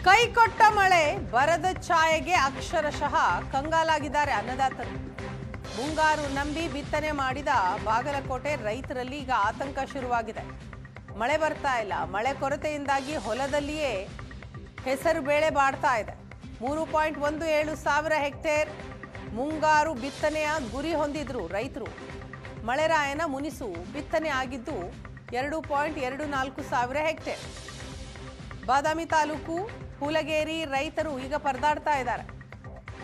ಕೈಕೊಟ್ಟ ಮಳೆ ಬರದ ಛಾಯೆಗೆ ಅಕ್ಷರಶಃ ಕಂಗಾಲಾಗಿದ್ದಾರೆ ಅನ್ನದಾತರು. ಮುಂಗಾರು ನಂಬಿ ಬಿತ್ತನೆ ಮಾಡಿದ ಬಾಗಲಕೋಟೆ ರೈತರಲ್ಲಿ ಈಗ ಆತಂಕ ಶುರುವಾಗಿದೆ. ಮಳೆ ಬರ್ತಾ ಇಲ್ಲ. ಮಳೆ ಕೊರತೆಯಿಂದಾಗಿ ಹೊಲದಲ್ಲಿಯೇ ಹೆಸರು ಬೇಳೆ ಬಾಡ್ತಾ ಇದೆ. 3.17 ಸಾವಿರ ಹೆಕ್ಟೇರ್ ಮುಂಗಾರು ಬಿತ್ತನೆಯ ಗುರಿ ಹೊಂದಿದ್ರು ರೈತರು. ಮಳೆರಾಯನ ಮುನಿಸು ಬಿತ್ತನೆ ಆಗಿದ್ದು 2.24 ಸಾವಿರ ಹೆಕ್ಟೇರ್. ಬಾದಾಮಿ ತಾಲೂಕು ಹುಲಗೇರಿ ರೈತರು ಈಗ ಪರದಾಡ್ತಾ ಇದ್ದಾರೆ.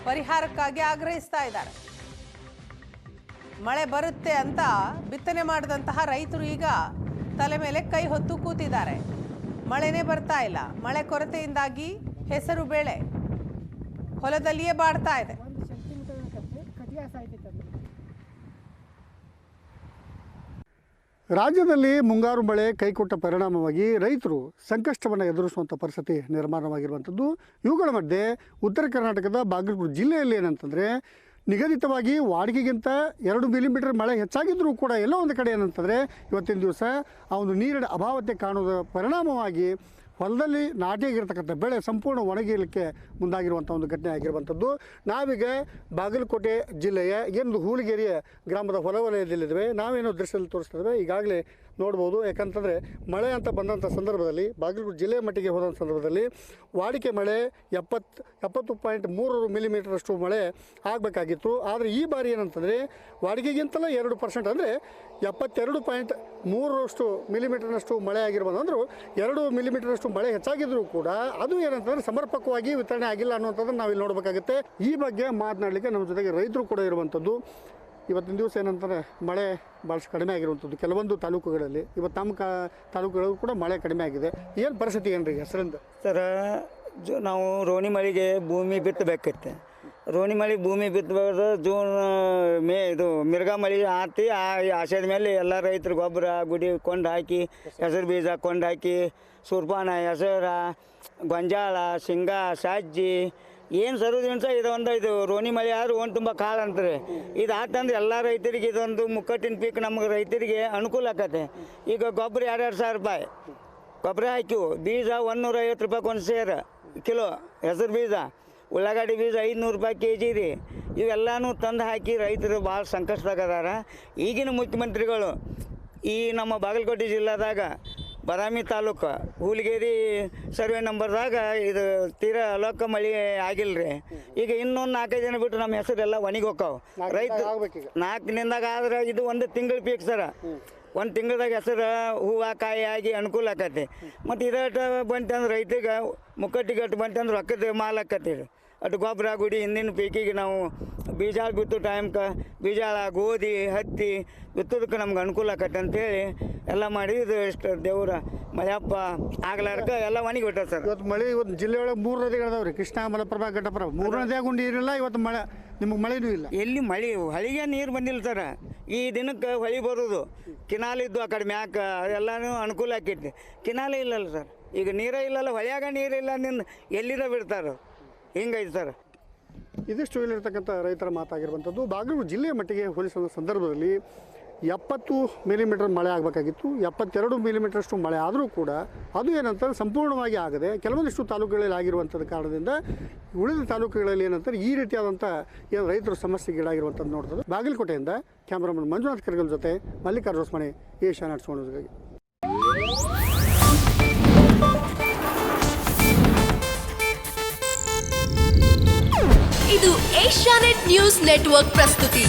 ಪರಿಹಾರಕ್ಕಾಗಿ ಆಗ್ರಹಿಸ್ತಾ ಇದ್ದಾರೆ. ಮಳೆ ಬರುತ್ತೆ ಅಂತ ಬಿತ್ತನೆ ಮಾಡಿದಂತಹ ರೈತರು ಈಗ ತಲೆ ಮೇಲೆ ಕೈ ಹೊತ್ತು ಕೂತಿದ್ದಾರೆ. ಮಳೆನೇ ಬರ್ತಾ ಇಲ್ಲ. ಮಳೆ ಕೊರತೆಯಿಂದಾಗಿ ಹೆಸರು ಬೇಳೆ ಹೊಲದಲ್ಲಿಯೇ ಬಾಡ್ತಾ ಇದೆ. ರಾಜ್ಯದಲ್ಲಿ ಮುಂಗಾರು ಮಳೆ ಕೈಕೊಟ್ಟ ಪರಿಣಾಮವಾಗಿ ರೈತರು ಸಂಕಷ್ಟವನ್ನು ಎದುರಿಸುವಂಥ ಪರಿಸ್ಥಿತಿ ನಿರ್ಮಾಣವಾಗಿರುವಂಥದ್ದು. ಇವುಗಳ ಮಧ್ಯೆ ಉತ್ತರ ಕರ್ನಾಟಕದ ಬಾಗಲಕೋಟೆ ಜಿಲ್ಲೆಯಲ್ಲಿ ಏನಂತಂದರೆ ನಿಗದಿತವಾಗಿ ವಾಡಿಕೆಗಿಂತ 2 ಮಿಲಿಮೀಟರ್ ಮಳೆ ಹೆಚ್ಚಾಗಿದ್ದರೂ ಕೂಡ ಎಲ್ಲೋ ಒಂದು ಕಡೆ ಏನಂತಂದರೆ ಇವತ್ತಿನ ದಿವಸ ಆ ಒಂದು ನೀರಿನ ಅಭಾವತೆ ಕಾಣುವ ಪರಿಣಾಮವಾಗಿ ಹೊಲದಲ್ಲಿ ನಾಟಿಯಾಗಿರ್ತಕ್ಕಂಥ ಬೆಳೆ ಸಂಪೂರ್ಣ ಒಣಗಿಲಿಕ್ಕೆ ಮುಂದಾಗಿರುವಂಥ ಒಂದು ಘಟನೆ ಆಗಿರುವಂಥದ್ದು. ನಾವೀಗ ಬಾಗಲಕೋಟೆ ಜಿಲ್ಲೆಯ ಏನು ಹುಲಗೇರಿಯ ಗ್ರಾಮದ ಹೊಲವಲಯದಲ್ಲಿದ್ದೇವೆ. ನಾವೇನೋ ದೃಶ್ಯದಲ್ಲಿ ತೋರಿಸ್ತಾ ಇದ್ದೇವೆ. ಈಗಾಗಲೇ ನೋಡ್ಬೋದು. ಯಾಕಂತಂದರೆ ಮಳೆ ಅಂತ ಬಂದಂಥ ಸಂದರ್ಭದಲ್ಲಿ ಬಾಗಲಕೋಟೆ ಜಿಲ್ಲೆಯ ಮಟ್ಟಿಗೆ ಹೋದಂಥ ಸಂದರ್ಭದಲ್ಲಿ ವಾಡಿಕೆ ಮಳೆ 70.3 ಮಿಲಿಮೀಟರಷ್ಟು ಮಳೆ ಆಗಬೇಕಾಗಿತ್ತು. ಆದರೆ ಈ ಬಾರಿ ಏನಂತಂದರೆ ವಾಡಿಕೆಗಿಂತಲೂ 2% ಅಂದರೆ 72.3 ಮಿಲಿಮೀಟರ್ನಷ್ಟು ಮಳೆ ಆಗಿರ್ಬೋದು. ಅಂದರೂ 2 ಮಿಲಿಮೀಟರ್ನಷ್ಟು ಮಳೆ ಹೆಚ್ಚಾಗಿದ್ದರೂ ಕೂಡ ಅದು ಏನಂತಂದರೆ ಸಮರ್ಪಕವಾಗಿ ವಿತರಣೆ ಆಗಿಲ್ಲ ಅನ್ನುವಂಥದ್ದನ್ನು ನಾವಿಲ್ಲಿ ನೋಡಬೇಕಾಗುತ್ತೆ. ಈ ಬಗ್ಗೆ ಮಾತನಾಡಲಿಕ್ಕೆ ನಮ್ಮ ಜೊತೆಗೆ ರೈತರು ಕೂಡ ಇರುವಂಥದ್ದು. ಇವತ್ತಿನ ದಿವಸ ಏನಂತಾರೆ ಮಳೆ ಭಾಳಷ್ಟು ಕಡಿಮೆ ಆಗಿರುವಂಥದ್ದು ಕೆಲವೊಂದು ತಾಲೂಕುಗಳಲ್ಲಿ. ಇವತ್ತು ನಮ್ಮ ತಾಲೂಕುಗಳು ಕೂಡ ಮಳೆ ಕಡಿಮೆ ಆಗಿದೆ. ಏನು ಪರಿಸ್ಥಿತಿ ಏನು ರೀ ಹೆಸರಿಂದ ಸರ? ನಾವು ರೋಣಿ ಮಳೆಗೆ ಭೂಮಿ ಬಿತ್ತಬೇಕಿತ್ತು. ರೋಣಿ ಮಳೆಗೆ ಭೂಮಿ ಬಿತ್ತಬೇಕಾದ್ರೆ ಜೂನ್ ಮೇ ಇದು ಮಿರ್ಗಾ ಮಳೆ ಆತಿ. ಆ ಆಶಯದ ಮೇಲೆ ಎಲ್ಲ ರೈತರು ಗೊಬ್ಬರ ಗುಡಿ ಕೊಂಡು ಹಾಕಿ, ಹೆಸರು ಬೀಜ ಕೊಂಡು ಹಾಕಿ, ಸೂರ್ಪಾನ, ಹೆಸರ, ಗೊಂಜಾಳ, ಶೇಂಗಾ, ಸಜ್ಜಿ ಏನು ಸರೋದಿನ ಇದು ರೋಣಿ ಮಳೆ ಆದ್ರೆ ಒಂದು ತುಂಬ ಕಾಳು ಅಂತಾರೆ. ಇದು ಆತಂದ್ರೆ ಎಲ್ಲ ರೈತರಿಗೆ ಇದೊಂದು ಮುಕ್ಕಟ್ಟಿನ ಪೀಕ್ ನಮಗೆ ರೈತರಿಗೆ ಅನುಕೂಲ ಆಕತ್ತೆ. ಈಗ ಗೊಬ್ಬರ 2,000 ರೂಪಾಯಿ ಗೊಬ್ಬರ ಹಾಕಿವು. ಬೀಜ 150 ರೂಪಾಯಿ ಒಂದು ಸೇರು ಕಿಲೋ. ಹೆಸರು ಬೀಜ, ಉಳ್ಳಾಗಡ್ಡಿ ಬೀಜ 500 ರೂಪಾಯಿ KG ರೀ. ಇವೆಲ್ಲನೂ ತಂದು ಹಾಕಿ ರೈತರು ಭಾಳ ಸಂಕಷ್ಟದಾಗದಾರ. ಈಗಿನ ಮುಖ್ಯಮಂತ್ರಿಗಳು ಈ ನಮ್ಮ ಬಾಗಲಕೋಟೆ ಜಿಲ್ಲೆದಾಗ ಬಾದಾಮಿ ತಾಲೂಕು ಹುಲಗೇರಿ ಸರ್ವೆ ನಂಬರ್ದಾಗ ಇದು ತೀರಾ ಅಲೋಕ ಮಳೆ ಆಗಿಲ್ಲ ರೀ. ಈಗ ಇನ್ನೊಂದು 4-5 ದಿನ ಬಿಟ್ಟು ನಮ್ಮ ಹೆಸರೆಲ್ಲ ಒಣಗಿ ಹೋಗ್ತಾವೆ. ರೈತ 4 ದಿನದಾಗ ಆದ್ರೆ ಇದು 1 ತಿಂಗಳು ಪೀಕ್ ಸರ. 1 ತಿಂಗಳದಾಗ ಹೆಸರು ಹೂವು ಕಾಯಿ ಆಗಿ ಅನುಕೂಲ ಆಕತಿ. ಮತ್ತು ಇದಟ್ಟು ಬಂತಂದ್ರೆ ರೈತಗೆ ಮುಕ್ಕಟ್ಟಿಗಟ್ಟು ಬಂತಂದ್ರೆ ರೊಕ್ಕದ ಮಾಲ್ ಆಕತಿ. ಅಟ್ಟು ಗೊಬ್ಬರ ಗುಡಿ ಹಿಂದಿನ ಪೀಕಿಗೆ ನಾವು ಬೀಜ ಬಿತ್ತು ಟೈಮ್ಗೆ ಬೀಜಾಳ, ಗೋಧಿ, ಹತ್ತಿ ಬಿತ್ತೋದಕ್ಕೆ ನಮ್ಗೆ ಅನುಕೂಲ ಆಕತ್ತೆ ಅಂತೇಳಿ ಎಲ್ಲ ಮಾಡಿ ಇದು ಎಷ್ಟು ದೇವ್ರ ಮಳೆಯಪ್ಪ ಆಗ್ಲಾರ್ಕ ಎಲ್ಲ ಒಣಗಿ ಬಿಟ್ಟ ಸರ್. ಇವತ್ತು ಮಳೆ ಇವತ್ತು ಜಿಲ್ಲೆಯೊಳಗೆ 3 ನದಿಗಳಿದಾವೆ ರೀ. ಕೃಷ್ಣ, ಮಲಪ್ರಭಾ, ಘಟಪ್ರಭಾ. 3 ನದಿಯಾಗೂ ನೀರಿಲ್ಲ. ಇವತ್ತು ಮಳೆ ನಿಮಗೆ ಮಳೆನೂ ಇಲ್ಲ. ಎಲ್ಲಿ ಮಳೆ ಹೊಳಿಗೆ ನೀರು ಬಂದಿಲ್ಲ ಸರ. ಈ ದಿನಕ್ಕೆ ಹೊಳಿ ಬರೋದು ಕಿನಾಲ್ ಇದ್ದು ಆ ಕಡೆ ಮ್ಯಾಕ ಎಲ್ಲನೂ ಅನುಕೂಲ ಆಕೈತಿ. ಕಿನಾಲೇ ಇಲ್ಲಲ್ಲ ಸರ್. ಈಗ ನೀರೇ ಇಲ್ಲಲ್ಲ, ಹೊಳ್ಯಾಗ ನೀರಿಲ್ಲ ನಿಂದ ಎಲ್ಲಿದ ಬಿಡ್ತಾರೆ. ಹಿಂಗೈತೆ ಸರ್. ಇದಿಷ್ಟು ಇಲ್ಲಿರ್ತಕ್ಕಂಥ ರೈತರ ಮಾತಾಗಿರುವಂಥದ್ದು. ಬಾಗಲಕೋಟೆ ಜಿಲ್ಲೆಯ ಮಟ್ಟಿಗೆ ಹೋಲಿಸುವ ಸಂದರ್ಭದಲ್ಲಿ 70 ಮಿಲಿಮೀಟರ್ ಮಳೆ ಆಗಬೇಕಾಗಿತ್ತು. 72 ಮಿಲಿಮೀಟರಷ್ಟು ಮಳೆ ಆದರೂ ಕೂಡ ಅದು ಏನಂತಾರೆ ಸಂಪೂರ್ಣವಾಗಿ ಆಗದೆ ಕೆಲವೊಂದಿಷ್ಟು ತಾಲೂಕುಗಳಲ್ಲಿ ಆಗಿರುವಂಥದ್ದು ಕಾರಣದಿಂದ ಉಳಿದ ತಾಲೂಕುಗಳಲ್ಲಿ ಏನಂತಾರೆ ಈ ರೀತಿಯಾದಂಥ ಏನು ರೈತರು ಸಮಸ್ಯೆಗೀಡಾಗಿರುವಂಥದ್ದು ನೋಡ್ತದೆ. ಬಾಗಲಕೋಟೆಯಿಂದ ಕ್ಯಾಮ್ರಾಮನ್ ಮಂಜುನಾಥ್ ಕರ್ಗಲ್ ಜೊತೆ ಮಲ್ಲಿಕಾರ್ಜುನ ಹೊಸಮನೆ, ಏಷ್ಯಾನೆಟ್ ಸುವರ್ಣ. ಇದು ಏಷ್ಯಾನೆಟ್ ನ್ಯೂಸ್ ನೆಟ್ವರ್ಕ್ ಪ್ರಸ್ತುತಿ.